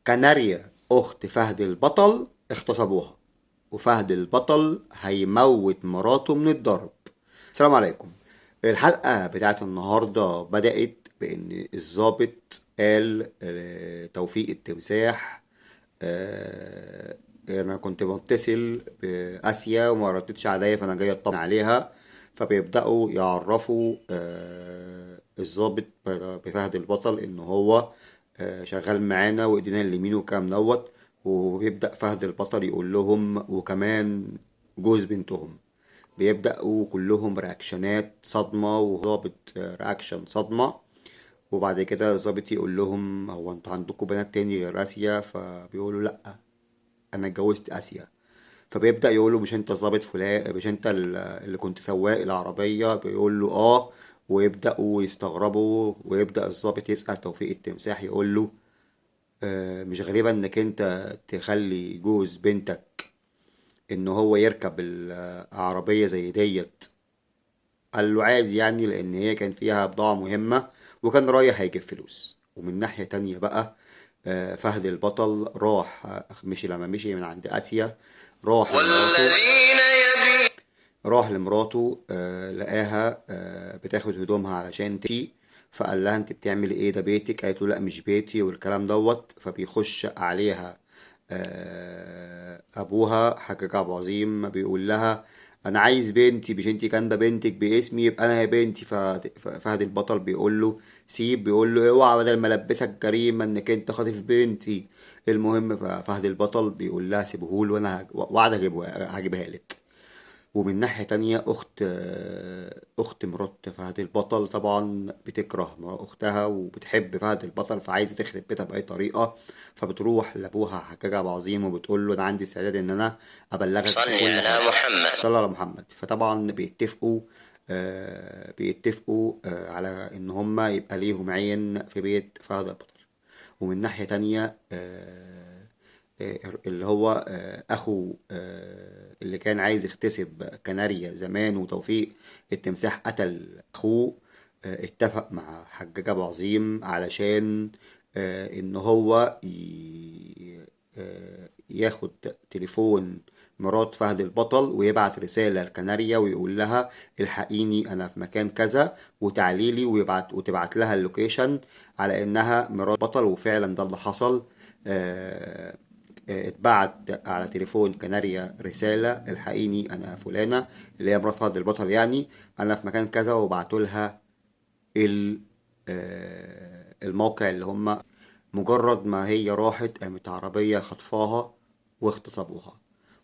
كناريا اخت فهد البطل اغتصبوها، وفهد البطل هيموت مراته من الضرب. السلام عليكم. الحلقة بتاعت النهاردة بدأت بأن الضابط قال توفيق التمساح. أنا كنت بتصل بآسيا وما ردتش عليا، فأنا جاي أطمن عليها. فبيبدأوا يعرفوا الضابط بفهد البطل إن هو شغال معانا وإيدينا اليمين وكام دوت. وبيبدأ فهد البطل يقول لهم وكمان جوز بنتهم. بيبدأوا كلهم رياكشنات صدمة، وضابط رياكشن صدمة. وبعد كده الضابط يقول لهم هو انتوا عندكم بنات تاني غير آسيا؟ فبيقولوا لأ، أنا اتجوزت آسيا. فبيبدأ يقول له مش انت الضابط فلان؟ مش انت اللي كنت سواق العربية؟ بيقول له اه. ويبدأوا يستغربوا، ويبدأ الضابط يسأل توفيق التمساح يقول له مش غريبة انك انت تخلي جوز بنتك ان هو يركب العربية زي ديت؟ قال له عادي يعني، لان هي كان فيها بضاعة مهمة وكان رايح هيجيب فلوس. ومن ناحية تانية بقى فهد البطل راح مشي، لما مشي من عند آسيا راح لمراته. راح لمراته لقاها بتاخد هدومها علشان تمشي. فقال لها انت بتعملي ايه؟ ده بيتك؟ قالت له لا مش بيتي والكلام دوت. فبيخش عليها ابوها حاج ابو عظيم بيقول لها انا عايز بنتي، مش انتي كان ده بنتك باسمي؟ يبقى انا هي بنتي. فهد البطل بيقول له سيب، بيقول له اوعى بدل ما البسك جريمه انك انت خاطف بنتي. المهم فهد البطل بيقول لها سيبهول وانا وعد هجيبها لك. ومن ناحية تانية أخت مرات فهد البطل طبعا بتكره أختها وبتحب فهد البطل، فعايزة تخرب بيتها بأي طريقة. فبتروح لأبوها حجاج أبو عظيم وبتقول له أنا عندي استعداد إن أنا أبلغك صلي بكل على حاجة. محمد. صلى على محمد. فطبعا بيتفقوا على إن هما يبقى ليهم عين في بيت فهد البطل. ومن ناحية تانية اللي هو اخو اللي كان عايز يغتصب كناريا زمان وتوفيق التمساح قتل اخوه. اتفق مع حجاج ابو عظيم علشان ان هو ياخد تليفون مرات فهد البطل ويبعت رسالة لكناريا ويقول لها الحقيني انا في مكان كذا وتعليلي، وتبعت لها اللوكيشن على انها مرات بطل. وفعلا ده اللي حصل. اتبعت على تليفون كناريا رسالة الحقيني انا فلانة اللي هي مرات فهد البطل يعني، انا في مكان كذا. وبعتوا لها الموقع اللي هم. مجرد ما هي راحت قامت عربية خطفاها واغتصبوها.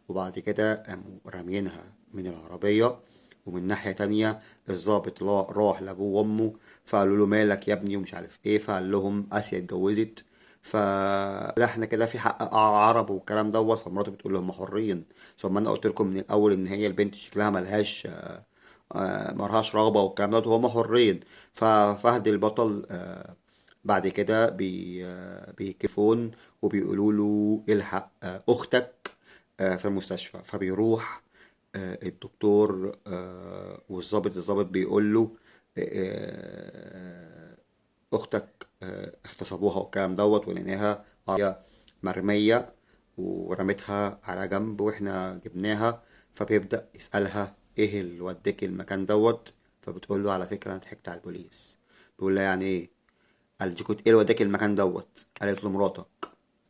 وبعد كده قاموا رامينها من العربية. ومن ناحية تانية الضابط راح لأبوه وأمه فقالوا له مالك يا ابني ومش عارف ايه. فقال لهم آسيا اتجوزت. لا احنا كده في حق عرب والكلام دوت. فمراته بتقول لهم حرين، ثم انا قلت لكم من الاول ان هي البنت شكلها ملهاش مرهاش رغبة والكلام ده، وهم حرين. ففهد البطل بعد كده بيكفون وبيقولوا له الحق أختك في المستشفى. فبيروح الدكتور الضابط بيقول له أختك اغتصبوها والكلام دوت، ولقيناها مرمية ورمتها على جنب واحنا جبناها. فبيبدأ يسألها ايه اللي وداك المكان دوت؟ فبتقول له على فكرة انا ضحكت على البوليس. بيقول لها يعني ايه؟ قالت له كنت ايه اللي وداك المكان دوت؟ قالت له مراتك.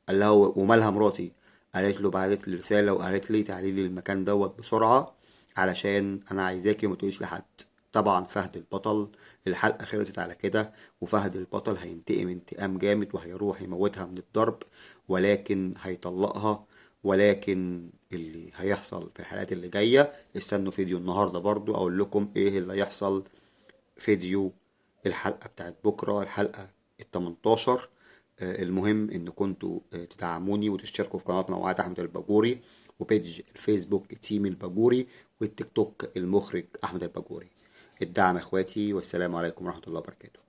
قال لها ومالها مراتي؟ قالت له بعتت لي رسالة وقالت لي تعالي لي المكان دوت بسرعة علشان انا عايزاكي وما تقوليش لحد. طبعا فهد البطل الحلقة خلصت على كده، وفهد البطل هينتقم انتقام جامد وهيروح يموتها من الضرب، ولكن هيطلقها. ولكن اللي هيحصل في الحلقات اللي جاية استنوا فيديو النهاردة برضو اقول لكم ايه اللي هيحصل. فيديو الحلقة بتاعت بكرة، الحلقة ال18. المهم ان كنتوا تدعموني وتشتركوا في قناة موعد احمد الباجوري، وبيج الفيسبوك تيم الباجوري، والتيك توك المخرج احمد الباجوري. الدعم اخواتي، والسلام عليكم ورحمة الله وبركاته.